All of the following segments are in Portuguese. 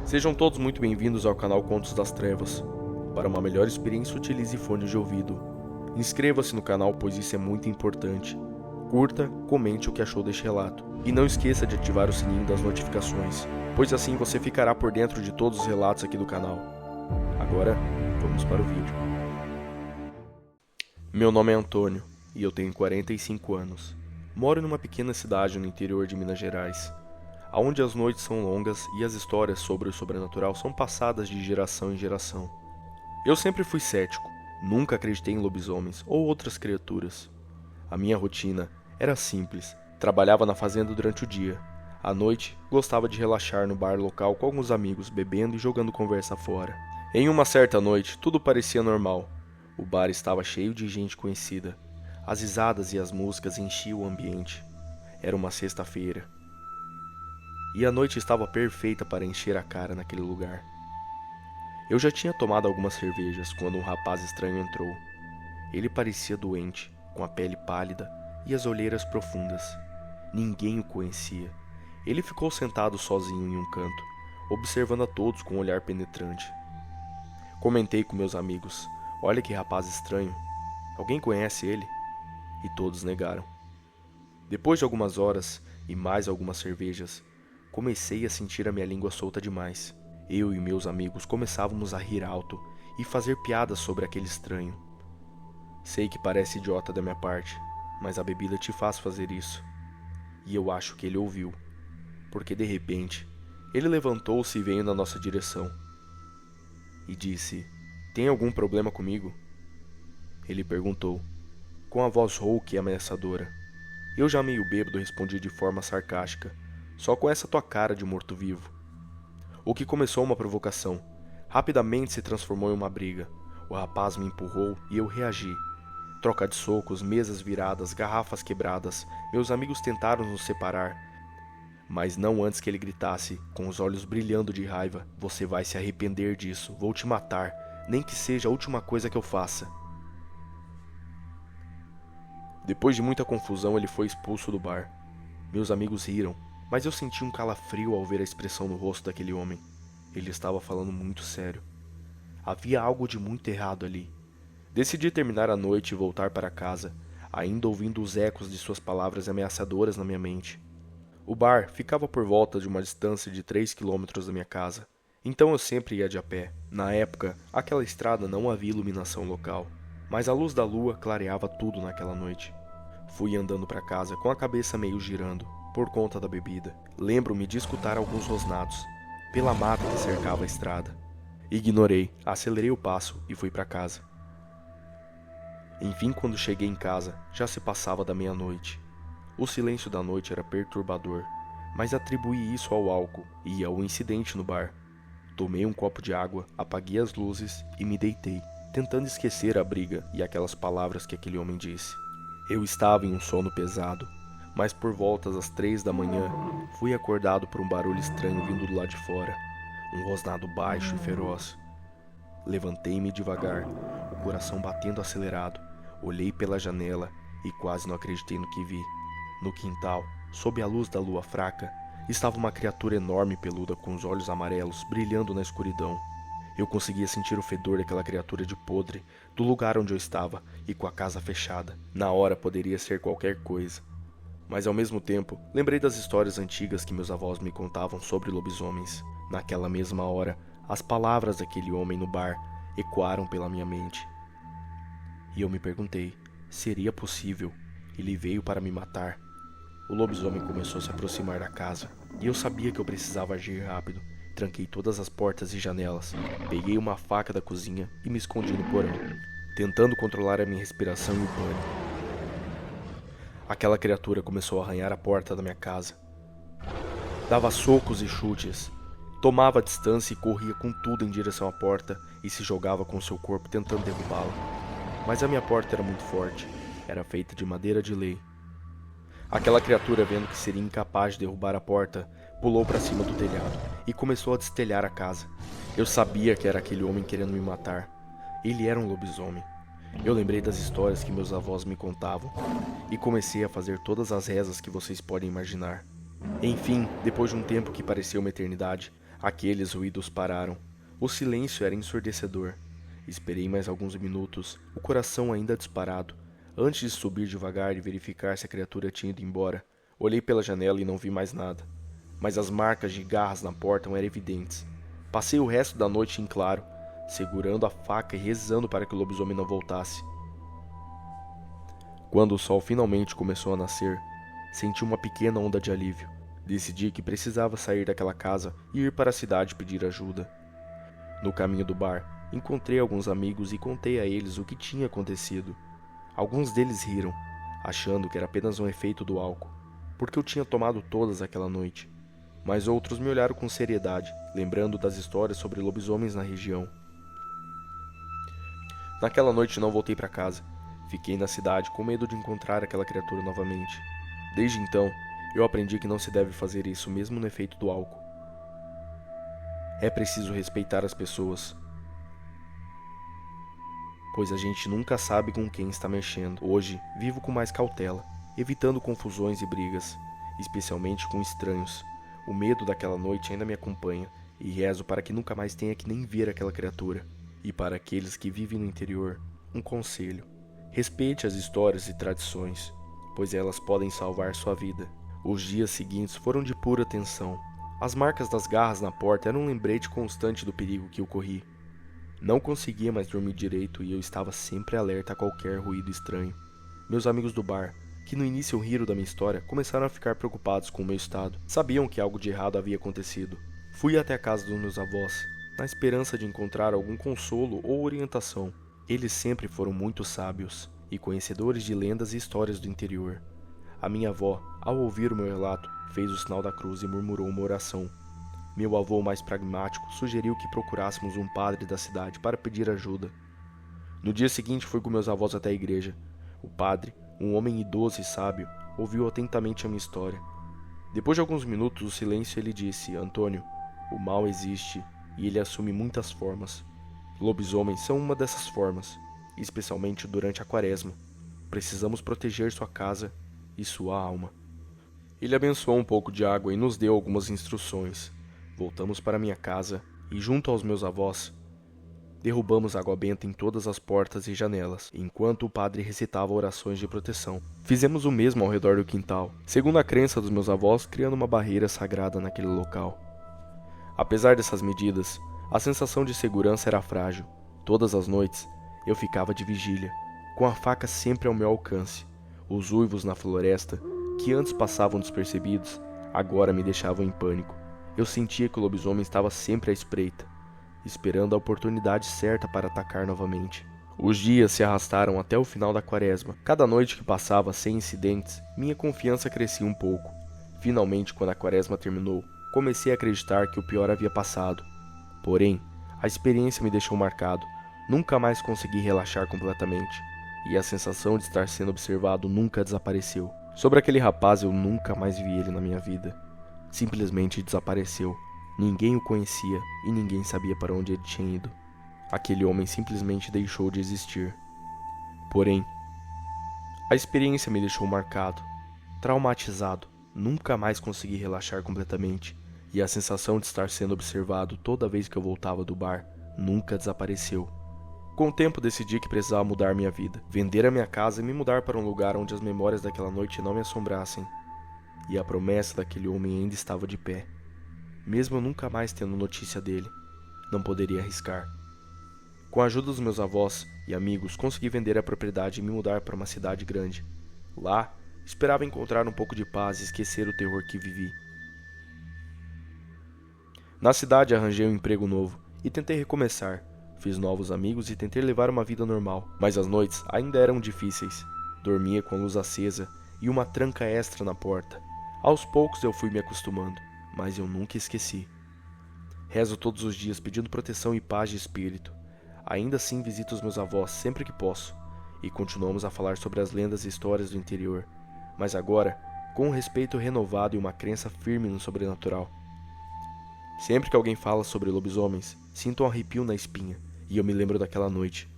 Sejam todos muito bem-vindos ao canal Contos das Trevas. Para uma melhor experiência, utilize fones de ouvido. Inscreva-se no canal, pois isso é muito importante. Curta, comente o que achou deste relato. E não esqueça de ativar o sininho das notificações, pois assim você ficará por dentro de todos os relatos aqui do canal. Agora, vamos para o vídeo. Meu nome é Antônio, e eu tenho 45 anos. Moro numa pequena cidade no interior de Minas Gerais, onde as noites são longas e as histórias sobre o sobrenatural são passadas de geração em geração. Eu sempre fui cético, nunca acreditei em lobisomens ou outras criaturas. A minha rotina era simples, trabalhava na fazenda durante o dia. À noite, gostava de relaxar no bar local com alguns amigos, bebendo e jogando conversa fora. Em uma certa noite, tudo parecia normal. O bar estava cheio de gente conhecida. As risadas e as músicas enchiam o ambiente. Era uma sexta-feira. E a noite estava perfeita para encher a cara naquele lugar. Eu já tinha tomado algumas cervejas quando um rapaz estranho entrou. Ele parecia doente, com a pele pálida e as olheiras profundas. Ninguém o conhecia. Ele ficou sentado sozinho em um canto, observando a todos com um olhar penetrante. Comentei com meus amigos: "Olha que rapaz estranho. Alguém conhece ele?" E todos negaram. Depois de algumas horas e mais algumas cervejas, comecei a sentir a minha língua solta demais. Eu e meus amigos começávamos a rir alto e fazer piadas sobre aquele estranho. Sei que parece idiota da minha parte, mas a bebida te faz fazer isso. E eu acho que ele ouviu, porque de repente, ele levantou-se e veio na nossa direção. E disse: "Tem algum problema comigo?" Ele perguntou, com a voz rouca e ameaçadora. Eu, já meio bêbado, respondi de forma sarcástica: "Só com essa tua cara de morto-vivo." O que começou uma provocação, rapidamente se transformou em uma briga. O rapaz me empurrou e eu reagi. Troca de socos, mesas viradas, garrafas quebradas. Meus amigos tentaram nos separar, mas não antes que ele gritasse, com os olhos brilhando de raiva: "Você vai se arrepender disso, vou te matar, nem que seja a última coisa que eu faça." Depois de muita confusão, ele foi expulso do bar. Meus amigos riram, mas eu senti um calafrio ao ver a expressão no rosto daquele homem. Ele estava falando muito sério. Havia algo de muito errado ali. Decidi terminar a noite e voltar para casa, ainda ouvindo os ecos de suas palavras ameaçadoras na minha mente. O bar ficava por volta de uma distância de 3 quilômetros da minha casa, então eu sempre ia de a pé. Na época, aquela estrada não havia iluminação local, mas a luz da lua clareava tudo naquela noite. Fui andando para casa com a cabeça meio girando, por conta da bebida. Lembro-me de escutar alguns rosnados, pela mata que cercava a estrada. Ignorei, acelerei o passo e fui para casa. Enfim, quando cheguei em casa, já se passava da meia-noite. O silêncio da noite era perturbador, mas atribuí isso ao álcool e ao incidente no bar. Tomei um copo de água, apaguei as luzes e me deitei, tentando esquecer a briga e aquelas palavras que aquele homem disse. Eu estava em um sono pesado, mas por volta das 3 da manhã, fui acordado por um barulho estranho vindo do lado de fora, um rosnado baixo e feroz. Levantei-me devagar, o coração batendo acelerado, olhei pela janela e quase não acreditei no que vi. No quintal, sob a luz da lua fraca, estava uma criatura enorme e peluda com os olhos amarelos brilhando na escuridão. Eu conseguia sentir o fedor daquela criatura de podre, do lugar onde eu estava e com a casa fechada. Na hora poderia ser qualquer coisa. Mas ao mesmo tempo, lembrei das histórias antigas que meus avós me contavam sobre lobisomens. Naquela mesma hora, as palavras daquele homem no bar ecoaram pela minha mente. E eu me perguntei: seria possível? Ele veio para me matar? O lobisomem começou a se aproximar da casa, e eu sabia que eu precisava agir rápido. Tranquei todas as portas e janelas, peguei uma faca da cozinha e me escondi no porão, tentando controlar a minha respiração e o pânico. Aquela criatura começou a arranhar a porta da minha casa. Dava socos e chutes, tomava distância e corria com tudo em direção à porta e se jogava com seu corpo tentando derrubá-la. Mas a minha porta era muito forte, era feita de madeira de lei. Aquela criatura, vendo que seria incapaz de derrubar a porta, pulou para cima do telhado e começou a destelhar a casa. Eu sabia que era aquele homem querendo me matar. Ele era um lobisomem. Eu lembrei das histórias que meus avós me contavam e comecei a fazer todas as rezas que vocês podem imaginar. Enfim, depois de um tempo que parecia uma eternidade, Aqueles ruídos pararam. O silêncio era ensurdecedor. Esperei mais alguns minutos, o coração ainda disparado. Antes de subir devagar e verificar se a criatura tinha ido embora, olhei pela janela e não vi mais nada. Mas as marcas de garras na porta eram evidentes. Passei o resto da noite em claro, segurando a faca e rezando para que o lobisomem não voltasse. Quando o sol finalmente começou a nascer, senti uma pequena onda de alívio. Decidi que precisava sair daquela casa e ir para a cidade pedir ajuda. No caminho do bar, encontrei alguns amigos e contei a eles o que tinha acontecido. Alguns deles riram, achando que era apenas um efeito do álcool, porque eu tinha tomado todas aquela noite. Mas outros me olharam com seriedade, lembrando das histórias sobre lobisomens na região. Naquela noite não voltei para casa. Fiquei na cidade com medo de encontrar aquela criatura novamente. Desde então, eu aprendi que não se deve fazer isso mesmo no efeito do álcool. É preciso respeitar as pessoas, pois a gente nunca sabe com quem está mexendo. Hoje, vivo com mais cautela, evitando confusões e brigas, especialmente com estranhos. O medo daquela noite ainda me acompanha, e rezo para que nunca mais tenha que nem ver aquela criatura. E para aqueles que vivem no interior, um conselho: respeite as histórias e tradições, pois elas podem salvar sua vida. Os dias seguintes foram de pura tensão. As marcas das garras na porta eram um lembrete constante do perigo que eu corri. Não conseguia mais dormir direito e eu estava sempre alerta a qualquer ruído estranho. Meus amigos do bar, que no início riram da minha história, começaram a ficar preocupados com o meu estado. Sabiam que algo de errado havia acontecido. Fui até a casa dos meus avós, na esperança de encontrar algum consolo ou orientação. Eles sempre foram muito sábios e conhecedores de lendas e histórias do interior. A minha avó, ao ouvir o meu relato, fez o sinal da cruz e murmurou uma oração. Meu avô, mais pragmático, sugeriu que procurássemos um padre da cidade para pedir ajuda. No dia seguinte fui com meus avós até a igreja. O padre, um homem idoso e sábio, ouviu atentamente a minha história. Depois de alguns minutos de silêncio, ele disse: Antônio, o mal existe e ele assume muitas formas. Lobisomens são uma dessas formas, especialmente durante a quaresma. Precisamos proteger sua casa e sua alma. Ele abençoou um pouco de água e nos deu algumas instruções. Voltamos para minha casa e, junto aos meus avós, derrubamos água benta em todas as portas e janelas, enquanto o padre recitava orações de proteção. Fizemos o mesmo ao redor do quintal, segundo a crença dos meus avós, criando uma barreira sagrada naquele local. Apesar dessas medidas, a sensação de segurança era frágil. Todas as noites, eu ficava de vigília, com a faca sempre ao meu alcance. Os uivos na floresta, que antes passavam despercebidos, agora me deixavam em pânico. Eu sentia que o lobisomem estava sempre à espreita, esperando a oportunidade certa para atacar novamente. Os dias se arrastaram até o final da quaresma. Cada noite que passava sem incidentes, minha confiança crescia um pouco. Finalmente, quando a quaresma terminou, comecei a acreditar que o pior havia passado. Porém, a experiência me deixou marcado. Nunca mais consegui relaxar completamente, e a sensação de estar sendo observado nunca desapareceu. Sobre aquele rapaz, eu nunca mais vi ele na minha vida. Simplesmente desapareceu. Ninguém o conhecia e ninguém sabia para onde ele tinha ido. Aquele homem simplesmente deixou de existir. Porém, a experiência me deixou marcado, traumatizado. Nunca mais consegui relaxar completamente, e a sensação de estar sendo observado toda vez que eu voltava do bar nunca desapareceu. Com o tempo decidi que precisava mudar minha vida, vender a minha casa e me mudar para um lugar onde as memórias daquela noite não me assombrassem. E a promessa daquele homem ainda estava de pé. Mesmo eu nunca mais tendo notícia dele, não poderia arriscar. Com a ajuda dos meus avós e amigos, consegui vender a propriedade e me mudar para uma cidade grande. Lá, esperava encontrar um pouco de paz e esquecer o terror que vivi. Na cidade arranjei um emprego novo e tentei recomeçar. Fiz novos amigos e tentei levar uma vida normal, mas as noites ainda eram difíceis. Dormia com a luz acesa e uma tranca extra na porta. Aos poucos eu fui me acostumando, mas eu nunca esqueci. Rezo todos os dias pedindo proteção e paz de espírito. Ainda assim visito os meus avós sempre que posso, e continuamos a falar sobre as lendas e histórias do interior, mas agora com um respeito renovado e uma crença firme no sobrenatural. Sempre que alguém fala sobre lobisomens, sinto um arrepio na espinha, e eu me lembro daquela noite,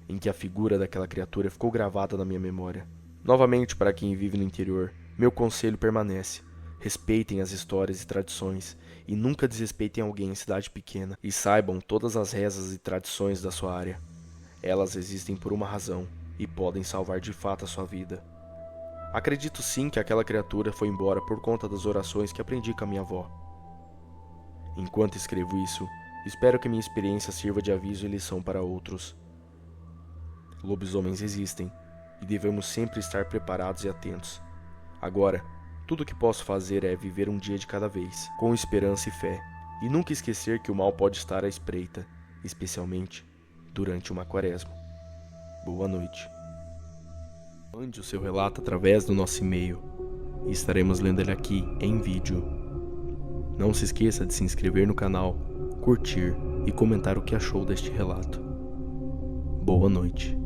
em que a figura daquela criatura ficou gravada na minha memória. Novamente, para quem vive no interior, meu conselho permanece: Respeitem as histórias e tradições e nunca desrespeitem alguém em cidade pequena. E saibam todas as rezas e tradições da sua área. Elas existem por uma razão e podem salvar de fato a sua vida. Acredito sim que aquela criatura foi embora por conta das orações que aprendi com a minha avó. Enquanto escrevo isso, espero que minha experiência sirva de aviso e lição para outros. Lobisomens existem e devemos sempre estar preparados e atentos. Agora, tudo o que posso fazer é viver um dia de cada vez, com esperança e fé, e nunca esquecer que o mal pode estar à espreita, especialmente durante uma quaresma. Boa noite. Mande o seu relato através do nosso e-mail e estaremos lendo ele aqui em vídeo. Não se esqueça de se inscrever no canal, curtir e comentar o que achou deste relato. Boa noite.